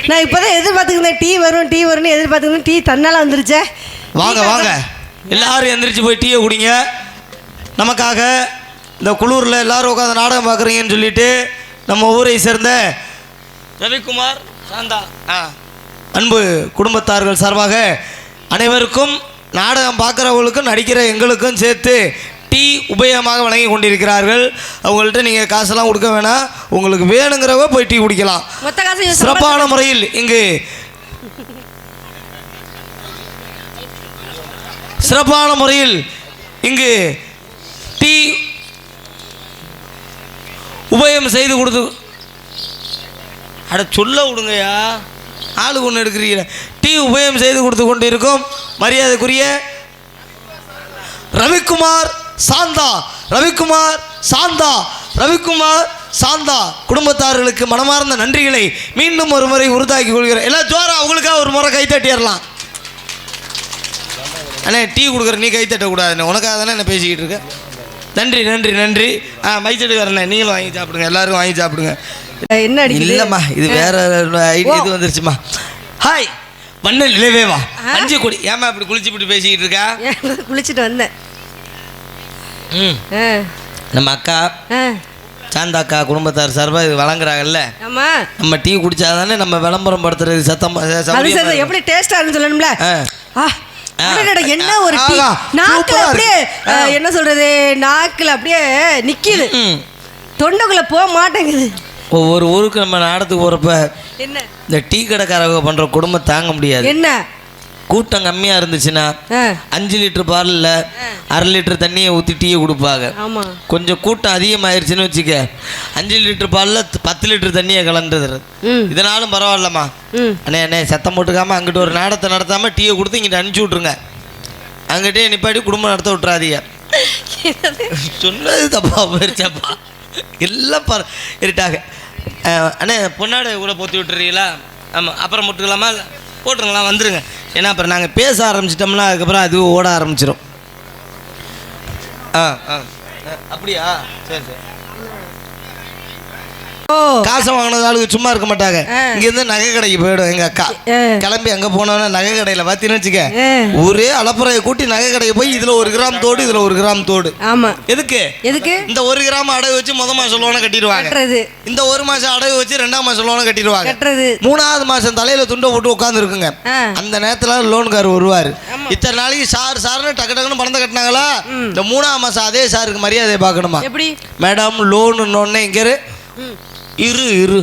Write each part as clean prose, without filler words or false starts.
நான் இப்போதான் எதிர்பார்த்துக்கிறேன் டீ வரும்னு எதிர்பார்த்துக்கிறேன். டீ தன்னால வந்துருச்சே. வாங்க வாங்க எல்லாரும் எந்திரிச்சு போய் டீயை குடிங்க. நமக்காக இந்த குளூரில் எல்லாரும் உட்காந்து நாடகம் பார்க்குறீங்கன்னு சொல்லிட்டு நம்ம ஊரை சேர்ந்த ரவிக்குமார் சாந்தா அன்பு குடும்பத்தார்கள் சார்பாக அனைவருக்கும் நாடகம் பார்க்குறவங்களுக்கும் நடிக்கிற எங்களுக்கும் சேர்த்து டீ உபயோகமாக வழங்கி கொண்டிருக்கிறார்கள். அவங்கள்ட்ட நீங்கள் காசெல்லாம் கொடுக்க வேணாம், உங்களுக்கு வேணுங்கிறவங்க போய் டீ குடிக்கலாம். சிறப்பான முறையில் இங்கு டீ உபயோகம் செய்து கொடுத்து சொல்ல விடுங்கய்யா, ஆளுக்கு ஒன்று எடுக்கிறீங்க. டீ உபயோகம் செய்து கொடுத்து கொண்டு இருக்கும் மரியாதைக்குரிய ரவிக்குமார் சாந்தா குடும்பத்தார்களுக்கு மனமார்ந்த நன்றிகளை மீண்டும் ஒரு முறை உறுதாக்கி கொள்கிறேன். எல்லாம் ஜோரா அவங்களுக்காக ஒரு முறை கைத்தட்டிடலாம். அண்ணே டீ கொடுக்குற நீ கைத்தட்டக்கூடாதுண்ணே, உனக்காக தானே என்ன பேசிக்கிட்டு இருக்கேன். நன்றி நன்றி நன்றி. மைத்தட்டுக்காரண்ணே நீங்களும் வாங்கி சாப்பிடுங்க, எல்லாரும் வாங்கி சாப்பிடுங்க. என்ன இல்லைம்மா இது வேற இது வந்துருச்சுமா. ஹாய் வண்ண நிலவே வா 5 கோடி. ஏமா இப்படி குளிச்சுட்டு பேசிக்கிட்டு இருக்கா? குளிச்சுட்டு வந்தேன். நம்ம அக்கா சாந்தாக்கா குடும்பத்தார் சார்பாக இது வழங்குறாங்கல்ல. நம்ம டீ குடிச்சாதானே நம்ம விளம்பரம் படுத்துறது சத்தம் எப்படி டேஸ்டா இருந்து சொல்லணும்ல. என்ன ஒரு டீ நாக்குல அப்படியே என்ன சொல்றது, நாக்குல அப்படியே நிக்குது, தொண்டைக்குள்ள போக மாட்டேங்குது. ஒவ்வொரு ஊருக்கு நம்ம நாடத்துக்கு போகிறப்ப என்ன இந்த டீ கடைக்காரங்க பண்ணுற குடும்பம் தாங்க முடியாது. என்ன கூட்டம் கம்மியாக இருந்துச்சுன்னா 5 லிட்டர் பாலில் 1/2 லிட்டர் தண்ணியை ஊற்றி டீயை கொடுப்பாங்க. கொஞ்சம் கூட்டம் அதிகமாகிருச்சுன்னு வச்சுக்க 5 லிட்டர் பாலில் 10 லிட்டர் தண்ணியை கலந்துறது. இதனாலும் பரவாயில்லம்மா அண்ணே சத்தம் போட்டுக்காமல் அங்கிட்டு ஒரு நாடத்தை நடத்தாமல் டீயை கொடுத்து இங்கிட்ட அனுப்பிச்சி விட்ருங்க. அங்கிட்டே நிப்பாட்டி குடும்பம் நடத்த விட்றாதீங்க. சொன்னது தப்பா போயிருச்சாப்பா எல்லாம் இருட்டாக. அண்ணே பொன்னாடை கூட போற்றி விட்டுறீங்களா? ஆமாம் அப்புறம் போட்டுக்கலாமா? போட்டுருங்களா, வந்துடுங்க. ஏன்னா அப்புறம் நாங்கள் பேச ஆரம்பிச்சிட்டோம்னா அதுக்கப்புறம் அது ஓட ஆரம்பிச்சிடும். அப்படியா? சரி சரி. காசை வாங்கினது ஆளுக்கு சும்மா இருக்க மாட்டாங்க. இங்கேருந்து நகை கடைக்கு போயிடும் எங்கள் அக்கா. கிளம்பி அங்கே போனோன்னா நகை கடையில் பார்த்தீங்கன்னு வச்சுக்க ஒரே அலப்புறையை கூட்டி நகை கடைக்கு போய் இதில் 1 கிராம் தோடு இதில் 1 கிராம் தோடு. ஆமாம் எதுக்கு இந்த 1 கிராம் அடகு வச்சு மாதம் லோனை கட்டிடுவாங்க. இந்த 1 மாதம் அடகு வச்சு 2ஆம் மாதம் லோனை கட்டிடுவாங்க. 3ஆவது மாதம் தலையில் துண்டை போட்டு உட்காந்துருக்குங்க. அந்த நேரத்தில் லோனுக்கார் வருவார். இத்தனை நாளைக்கு சார்னு டக்குன்னு பணத்தை கட்டினாங்களா, இந்த 3ஆம் மாதம் அதே சாருக்கு மரியாதை பார்க்கணுமா? எப்படி மேடம் லோனுன்னொன்னே இங்கே இரு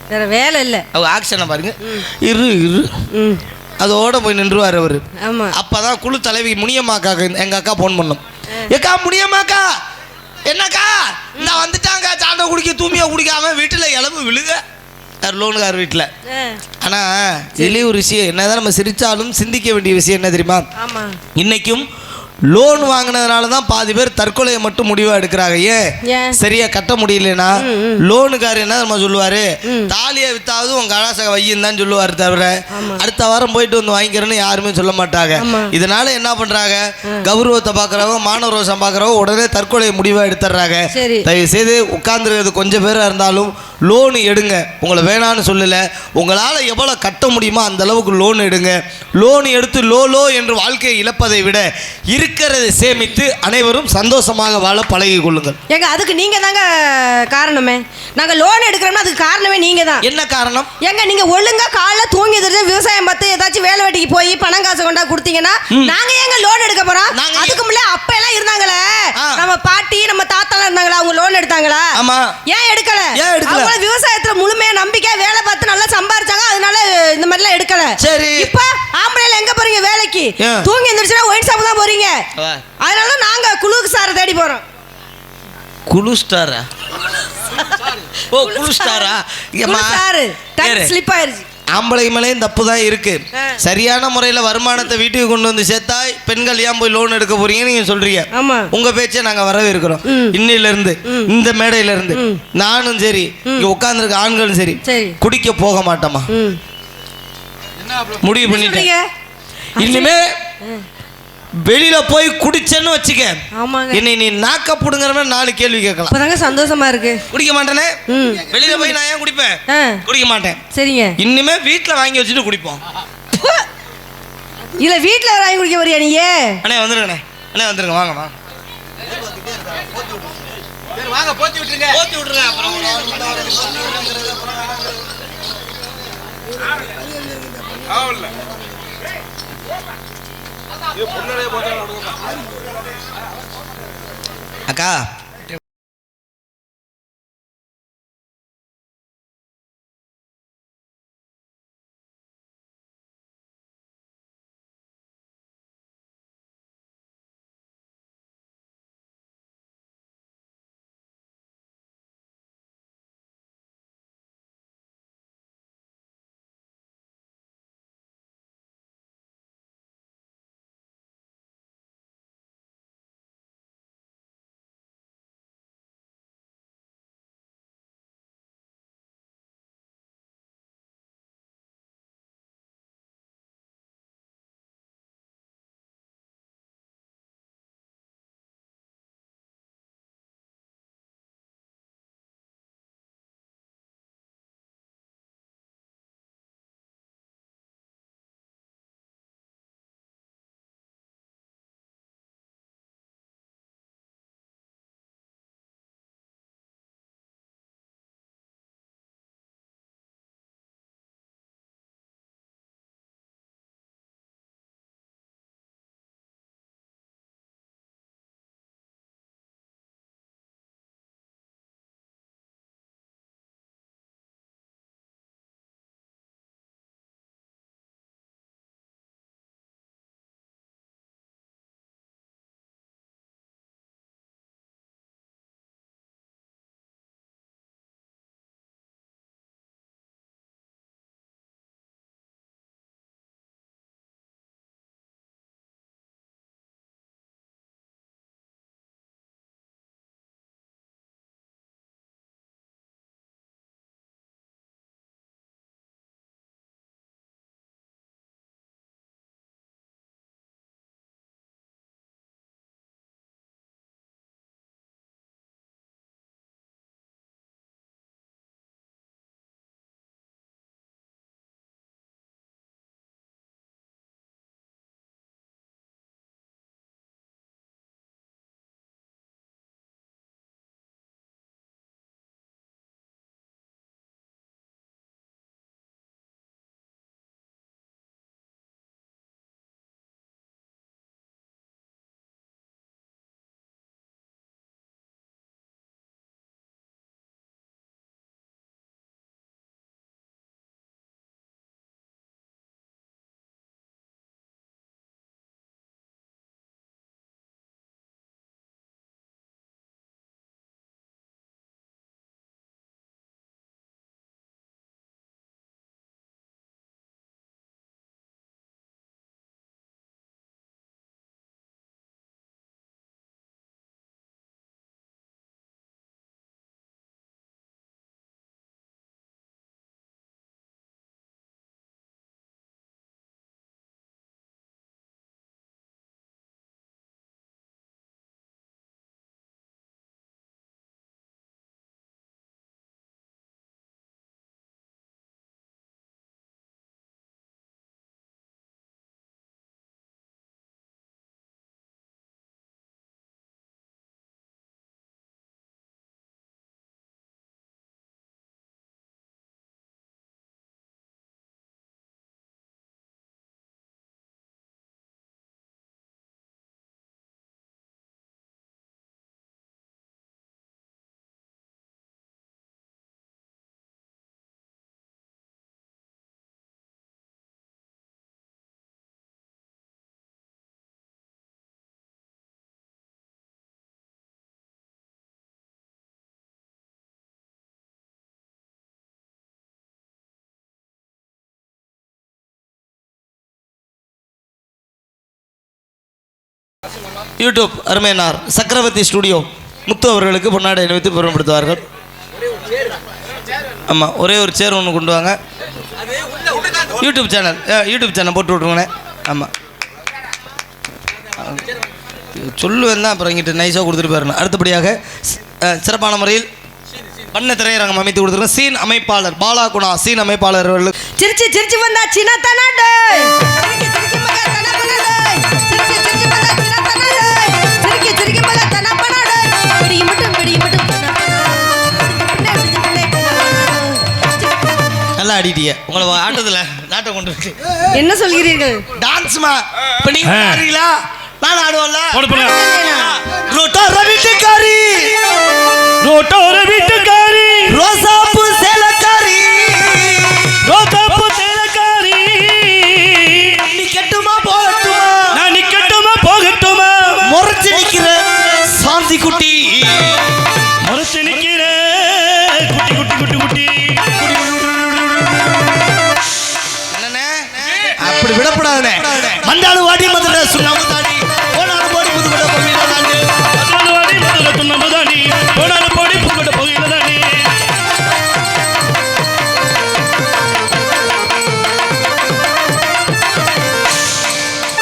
வேற வேலை இல்லை. அவங்க ஆக்ஷனை பாருங்க. இரு அதோட போய் நின்றுவார் அவரு. அப்பதான் குழு தலைவி முனியம்மாக்கா எங்க அக்கா போன் பண்ணும். ஏக்கா முனியம்மாக்கா என்னக்கா இந்த வந்துட்டாங்க சாண்டை குடிக்க தூமியா குடிக்காம வீட்டுல இளவு விழுக லோனுக்கார் வீட்டில். ஆனா இதுலேயே ஒரு விஷயம் என்னதான் நம்ம சிரிச்சாலும் சிந்திக்க வேண்டிய விஷயம் என்ன தெரியுமா? இன்னைக்கும் லோன் வாங்கினதுனால தான் பாதி பேர் தற்கொலையை மட்டும் முடிவாக எடுக்கிறாங்க. ஏன் சரியா கட்ட முடியலன்னா லோனுக்காரு என்ன நம்ம சொல்லுவாரு, தாலியை வித்தாவது உங்க கலாசக வையும் தான் சொல்லுவாரு, தவிர அடுத்த வாரம் போயிட்டு வந்து வாங்கிக்கிறேன்னு யாருமே சொல்ல மாட்டாங்க. இதனால என்ன பண்றாங்க, கௌரவத்தை பார்க்குறவங்க மாணவரோசம் பார்க்குறவங்க உடனே தற்கொலையை முடிவாக எடுத்துடுறாங்க. தயவு செய்து உட்கார்ந்துருக்கிறது கொஞ்சம் பேராக இருந்தாலும் லோன் எடுங்க. உங்களை வேணான்னு சொல்லலை, உங்களால் எவ்வளோ கட்ட முடியுமோ அந்த அளவுக்கு லோன் எடுங்க. லோன் எடுத்து லோ என்று வாழ்க்கையை இழப்பதை விட இருக்கிறதை சேமித்து அனைவரும் சந்தோஷமாக வாழ பழகி கொள்ளுங்கள். ஏங்க அதுக்கு நீங்க தாங்க காரணமே. நாங்க லோன் எடுக்கிறோம்னா அதுக்கு காரணமே நீங்க தான். என்ன காரணம்? ஏங்க நீங்க ஒழுங்கா காலைல தூங்கி எதிர்த்து விவசாயம் பார்த்து ஏதாச்சும் வேலை வெட்டிக்கு போய் பணம் காசு கொண்டா கொடுத்தீங்கன்னா நாங்க ஏங்க லோன் எடுக்க போறோம்? அதுக்கு முன்னாடி அப்ப எல்லாம் இருந்தாங்களே நம்ம பாட்டி நம்ம தாத்தாலாம் இருந்தாங்களா, அவங்க லோன் எடுத்தாங்களா? ஆமா. ஏன் எடுக்கல? விவசாயத்துல முழுமையா நம்பிக்கை வேலை பார்த்து நல்லா சம்பாரிச்சாங்க, அதனால இந்த மாதிரி எல்லாம் எடுக்கல. சரி இப்ப ஆம்பளைல எங்க போறீங்க வேலைக்கு? தூங்கி எந்திரிச்சுனா ஒயின் ஷாப் தான் போறீங்க. அதனால நாங்க குளு ஸ்டாரை தேடி போறோம். குளு ஸ்டாரா? ஓ குளு ஸ்டாரா? ஸ்லிப் ஆயிருச்சு. ஆம்பளை மேலேயும் தப்பு தான் இருக்கு. சரியான முறையில் வருமானத்தை வீட்டுக்கு கொண்டு வந்து சேர்த்தா பெண்கள் ஏன் போய் லோன் எடுக்க போறீங்கன்னு நீங்க சொல்றீங்க. உங்க பேச்சை நாங்க வரவேற்கிறோம். இன்னில இருந்து இந்த மேடையில இருந்து நானும் சரி இங்க உட்கார்ந்துருக்க ஆண்களும் சரி குடிக்க போக மாட்டோமா முடிவு பண்ணிட்டேன். இனிமே வெளியில போய் குடிச்சேன்னு வச்சுக்க, ஆமாங்க, என்னை நீ நாக்க புடுங்கிற மாதிரி 4 கேள்வி கேட்கலாம். இப்பதாங்க சந்தோஷமா இருக்கு. குடிக்க மாட்டேனே. வெளியில போய் நான் ஏன் குடிப்பேன்? குடிக்க மாட்டேன். சரிங்க, இனிமே வீட்டுல வாங்கி வச்சுட்டு குடிப்போம். இல்ல வீட்டுல வாங்கி குடிக்க வரியா நீங்க? அண்ணே வந்துருங்க, அண்ணே வந்துருங்க, வாங்க வாங்க வாங்க, போத்தி விட்டுருங்க, போத்தி விட்டுருங்க. அக்கா யூடியூப் அருமையனார் சக்கரவர்த்தி ஸ்டுடியோ முத்து அவர்களுக்கு பொன்னாடை அணிவித்து பெருமைப்படுத்துவார்கள். ஆமாம், ஒரே ஒரு சேர் ஒன்று கொண்டு வாங்க. யூடியூப் சேனல் போட்டு விட்ருங்கண்ணே. ஆமாம், சொல்லுவேன் தான், அப்புறம் இங்கிட்ட நைஸாக கொடுத்துட்டு போயிடணும். அடுத்தபடியாக சிறப்பான முறையில் பண்ண திரையரங்கம் அமைத்து கொடுத்துருக்கோம். சீன் அமைப்பாளர் பாலா குணா, சீன் அமைப்பாளர் அவர்கள். சிரிச்சு சிரிச்சு வந்தா சின்ன தனாடே, சிரிக்கி சிரிக்கி மகா தனா பண்ணாடே, சிரிச்சு சிரிச்சு வந்தா சின்ன தனாடே, சிரிக்கி சிரிக்கி மகா தனா பண்ணாடே, பிடி மட்டும் தனா நல்லா ஆடிட்டிய. உங்களை ஆட்டத்துல நாட்டை கொண்டு இருக்கு. என்ன சொல்கிறீர்கள்? டான்ஸ்மா. இப்ப நீங்க ஆடுறீங்களா? நான் ஆடுவோம்ல. ரோட்டோர வீட்டுக்காரி, ரோட்டோர வீட்டுக்காரி, ரோசாப்பு சேலக்காரி, ரோசாப்பு சேலக்காரி, நிக்கட்டுமா போகட்டுமா, நான் நிக்கட்டுமா போகட்டுமா, முறைச்சு நிக்கிற சாந்தி குட்டி, முறைச்சு நிக்கிற குட்டி குட்டி குட்டி குட்டி. என்னண்ணே அப்படி விடப்படாதுண்ணே. மந்தாளு வாடி மதுரை சுண்ணாம்பு தாடி, போனாலும் போடி புதுக்கோட்டை கோவில தாண்டி, மந்தாளு வாடி மதுரை சுண்ணாம்பு தாடி, போனாலும் போடி புதுக்கோட்டை கோவில தாண்டி.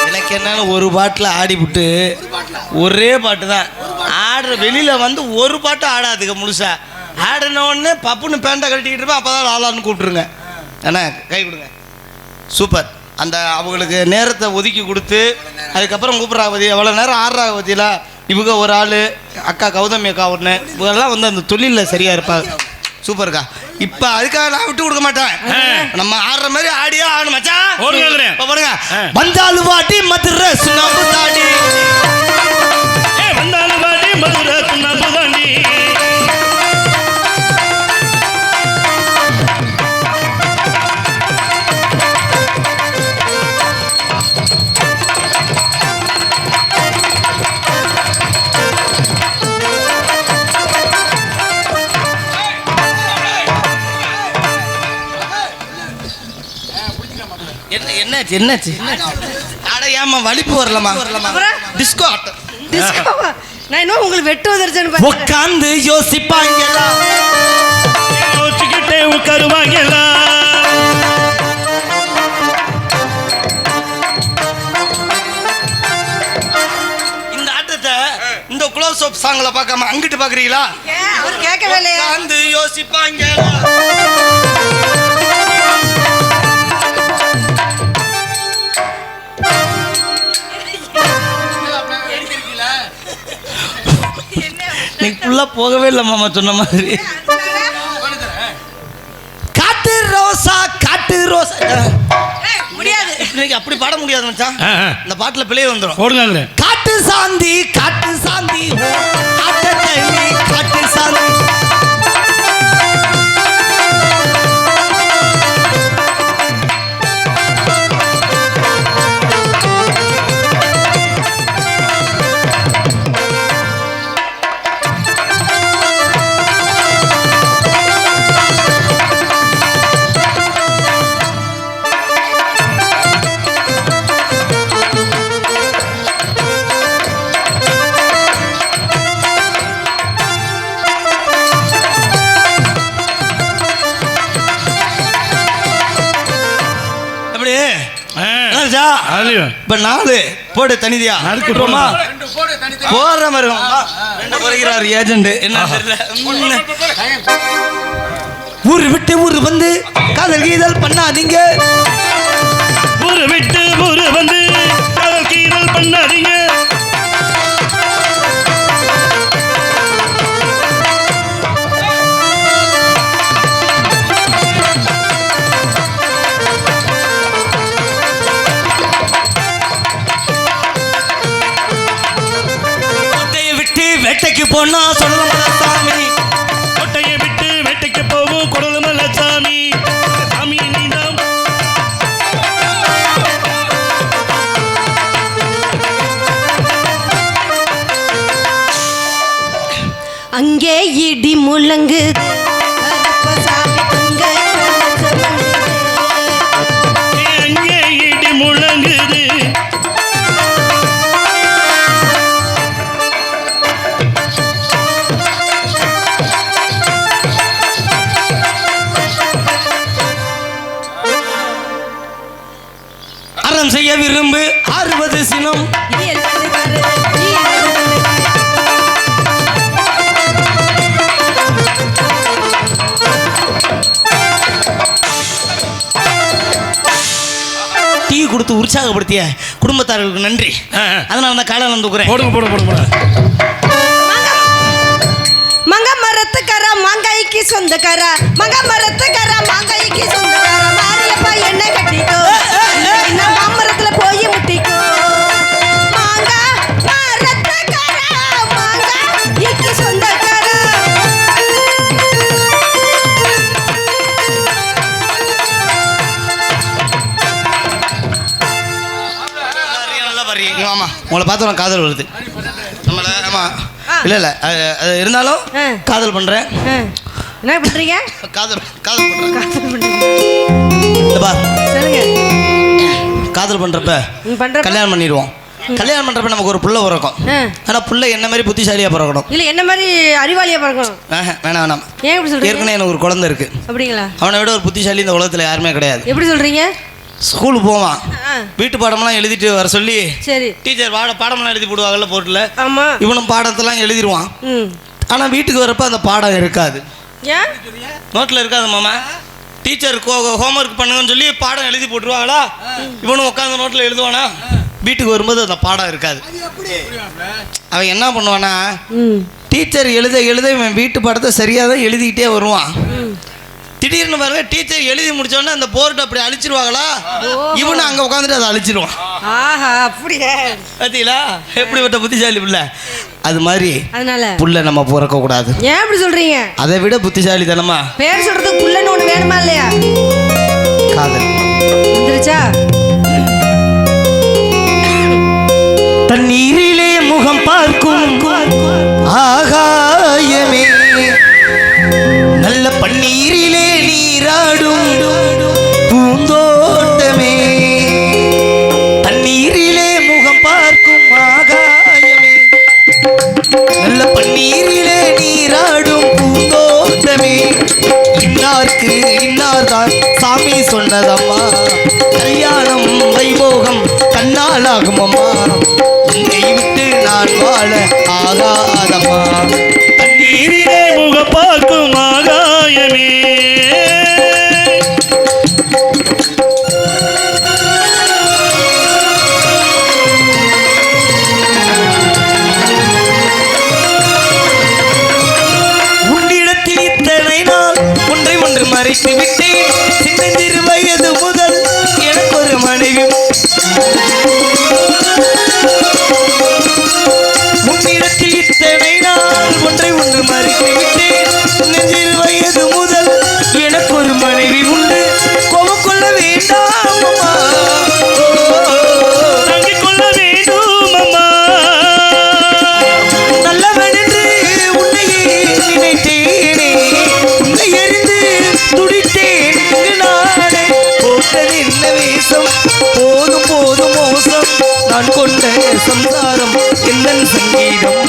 எனக்கு என்னன்னு ஒரு பாட்டில் ஆடிவிட்டு ஒரே பாட்டு தான் ஆடுற. வெளியில வந்து ஒரு பாட்டு ஆடாதுங்க முழுசா. ஆடின உடனே பப்புன்னு பேண்டை கட்டிக்கிட்டு இருப்பேன். அப்போதான் லாலான்னு கூப்பிட்டுருங்க. அண்ணா கை கொடுங்க. சூப்பர். அந்த அவங்களுக்கு நேரத்தை ஒதுக்கி கொடுத்து அதுக்கப்புறம் கூப்பிட்றாவதி எவ்வளோ நேரம் ஆடுறாங்க பற்றியில. இவங்க ஒரு ஆள், அக்கா கௌதமி அக்கா ஒன்று, இவங்கெல்லாம் வந்து அந்த தொழிலில் சரியாக இருப்பாங்க. சூப்பர்க்கா. இப்போ அதுக்காக நான் விட்டு கொடுக்க மாட்டேன். நம்ம ஆடுற மாதிரி ஆடியா ஆடணும் மச்சான். இப்போ பாருங்க. வந்தாலும் வாட்டி மதுரை சுண்ணாம்பு தாடி, வந்தாலும் வாடி மதுரை சுண்ணாம்பு தாண்டி. என்னாச்சு என்னாச்சு? அட ஏமா வலிப்பு வரலமா? டிஸ்கோ ஆட்டம். டிஸ்கோவா? நான் இன்னும் உங்களுக்கு வெட்டு வந்துருச்சேன்னு உட்காந்து யோசிப்பாங்களா, யோசிச்சுக்கிட்டே உட்காருவாங்களா. இந்த ஆட்டத்தை இந்த க்ளோஸ் அப் சாங்ல பார்க்காம அங்கிட்டு பாக்குறீங்களா? அவர் கேட்கவே இல்லையா? உட்காந்து யோசிப்பாங்களா. நீ ஃபுல்லா போகவே இல்லை மாமா சொன்ன மாதிரி. காட்டு ரோசா காட்டு ரோசா முடியாது. இன்னைக்கு அப்படி பாட முடியாது மச்சான். இந்த பாட்டுல பிள்ளை வந்துடும். போடுங்க. காட்டு சாந்தி காட்டு சாந்தி காட்டு சாந்தி. இப்ப 4 போடு தனிதியா போடுற மாதிரி குறைக்கிறார் ஏஜென்ட். என்ன தெரியல. ஊரு விட்டு ஊரு வந்து காதல் கீதல் பண்ணாதீங்க, ஊரு விட்டு ஊரு வந்து காதல் கீதல் பண்ணாதீங்க. வேட்டைக்கு போனா சொல்லமல சாமி, கோட்டையை விட்டு வேட்டைக்கு போவோம் கொடலமல சாமி. சாமி நீதான் அங்கே இடி முழங்குது, அங்கே இடி முழங்குது. கல்யாணம் செய்ய விரும்பு 60 சினம். டீ கொடுத்து உற்சாகப்படுத்திய குடும்பத்தார்களுக்கு நன்றி. அதனால நான் காலம் தூக்குறேன். போடுங்க. மங்க மரத்துக்கர மாங்காய்க்கு சொந்தக்கார, மங்க மரத்துக்கர மாங்காய்க்கு சொந்தக்கார, மாரியப்பா என்ன கட்டிக்கோ, என்ன மாமரத்துல போய் முட்டிக்கோ. மாங்கா மரத்துக்கர மாங்காய்க்கு சொந்தக்கார. ஆமா, உங்களை பார்த்து நான் காதல் வருது. நம்மள ஆமா இல்ல அது இருந்தாலும் காதல் பண்றேன். என்ன பண்றீங்க? காதல் பண்றேன். காதல் பண்றப்ப கல்யாணம் பண்ணிடுவோம். கல்யாணம் பண்றப்ப நமக்கு ஒரு புள்ள பிறக்கும். ஆனா புள்ள என்ன மாதிரி புத்திசாலியா பிறக்கணும், இல்ல என்ன மாதிரி அறிவாளியா பிறக்கணும். வேணாம். ஏன் இப்படி சொல்றீங்க? ஏற்கனவே எனக்கு ஒரு குழந்தை இருக்கு. அப்படிங்களா? அவனை விட ஒரு புத்திசாலி இந்த உலகத்துல யாருமே கிடையாது. எப்படி சொல்றீங்க? ஸ்கூலுக்கு போவான், வீட்டு பாடமெல்லாம் எழுதிட்டு வர சொல்லி சரி டீச்சர் பாடமெல்லாம் எழுதி போடுவாங்கல்ல போர்ட்டில். ஆமா, இவனும் பாடத்தெல்லாம் எழுதிடுவான். ஆனா வீட்டுக்கு வரப்ப அந்த பாடம் இருக்காது. ஏன் நோட்டில் இருக்காது மாமா. டீச்சர் ஹோம்ஒர்க் பண்ணுங்கன்னு சொல்லி பாடம் எழுதி போட்டுருவாங்களா, இவனும் உட்காந்து நோட்டில் எழுதுவானா, வீட்டுக்கு வரும்போது அந்த பாடம் இருக்காது. அவன் என்ன பண்ணுவானா, டீச்சர் எழுத இவன் வீட்டு பாடத்தை சரியாக தான் எழுதிக்கிட்டே வருவான். திடீர்னு பாருங்க, டீச்சர் எழுதி முடிச்சோடனே அந்த போர்டு அப்படி அழிச்சிருவாங்களா, இவனு அங்கே உட்காந்துட்டு அதை அழிச்சிருவான். பார்த்தீங்களா எப்படிப்பட்ட புத்திசாலி புள்ள. அது மாதிரி அதனால புள்ள நம்ம பிறக்க கூடாது. ஏன் அப்படி சொல்றீங்க? அதை விட புத்திசாலி தனமா பேர் சொல்றதுக்கு புள்ளன்னு ஒண்ணு வேணுமா இல்லையா? காதல் வந்துருச்சா? தண்ணீரிலே முகம் பார்க்கும் ஆகாயமே, நல்ல பன்னீரிலே நீராடும் பூந்தோட்டமே. தண்ணீரிலே முகம் பார்க்கும் ஆகாயமே, நல்ல பன்னீரிலே நீராடும் பூந்தோட்டமே. இன்னார்க்கு இன்னார்தான் சாமி சொன்னதம்மா, கல்யாணம் வைபோகம் கண்ணாலாகும் அம்மா, உன்னை விட்டு நான் வாழ ஆகாதம்மா. தண்ணீரிலே முகம் பார்க்கும் ஆகாயமே, உன்னிடத்தில் இத்தனை நாள் ஒன்றை ஒன்று மறைத்து விட்டேன். சின்னஞ்சிறு வயது முதல் எனக்கு ஒரு மனைவி. உன்னிடத்தில் இத்தனை நாள் ஒன்றை ஒன்று மறைத்து விட்டேன். சின்னஞ்சிறு வயது முதல் எனக்கு ஒரு மனைவி உண்டு. கோபம் கொள்ள வேண்டாம் அம்மா, தங்கிக் கொள்ள வேண்டும் அம்மா. நல்லவன் என்று உன்னையே நினைத்தேனே, உன்னை எறிந்து துடித்தேன் நானே. போட்டது என்ன வேஷம், போதும் போதும் மோசம், நான் கொண்ட சம்சாரம் எந்தன் சங்கீதம்,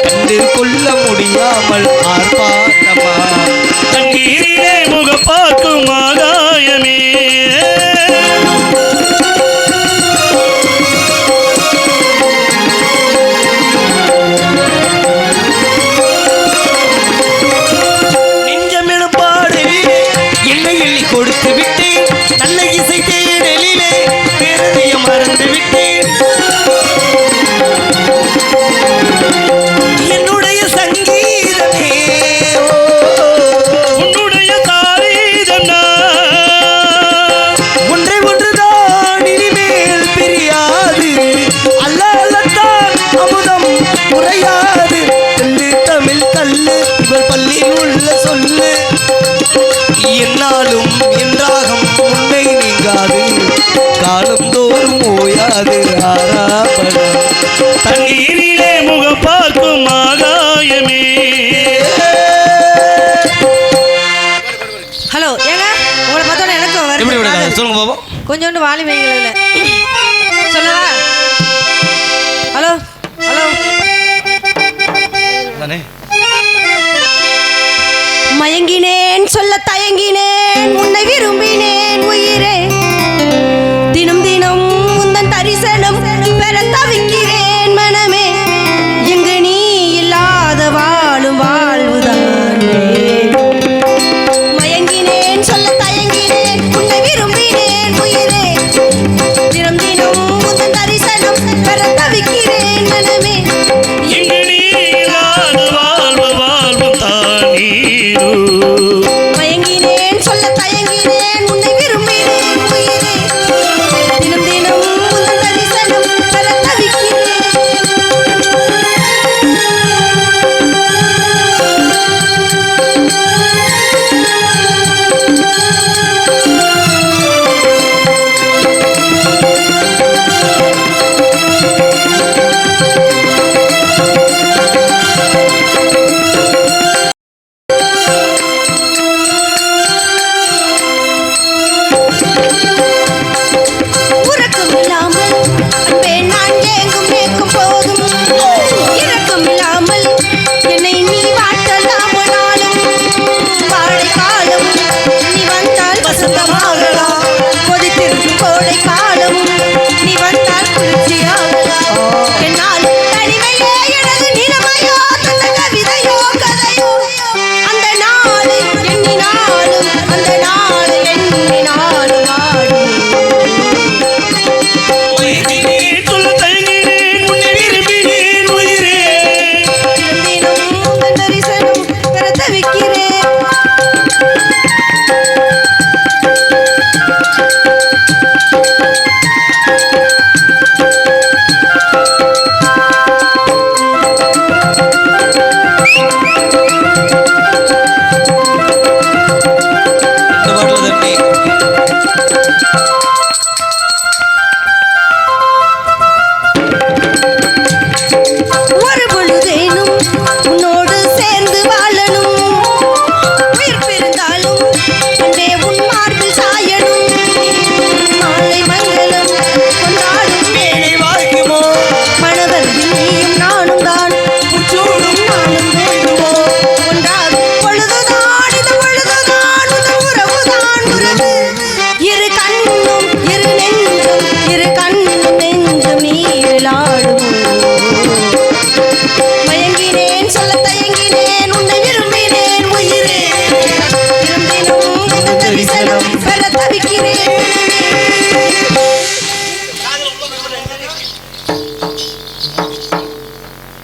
கண்டு கொள்ள முடியாமல் ஆர்ப்பாட்டமா. தண்ணீரிலே முகம் பார்க்கும் ஆகாயமே, நெஞ்சமென பாடலிலே என்னை எள்ளி கொடுத்து விட்டேன். நல்ல இசை தேடலிலே பேரதிய மறந்து விட்டேன். என்னுடைய சங்கீதமே உன்னுடைய தாரீதம் ஒன்றை ஒன்றுதான் இனிமேல் பிரியாது. அல்ல அல்லத்தான் அமுதம் முறையாது. தள்ளு தமிழ் தள்ளு இவர் பள்ளியில் உள்ள சொல்லு, என்னாலும் என்றாகம் உன்னை நீங்காது, காலம் தோறும் ஓயாது ஆராபடம். தண்ணீரிலே முகம் பார்க்கும் ஆகாயமே. ஹலோ, ஏங்க உங்களை பார்த்தோன்னே எனக்கு வருது. சொல்லுங்க பாபா. கொஞ்சோண்டு வாலி வைங்கள சொல்லவா? ஹலோ ஹலோ, மயங்கினேன் சொல்ல தயங்கினேன், உன்னை விரும்பினேன்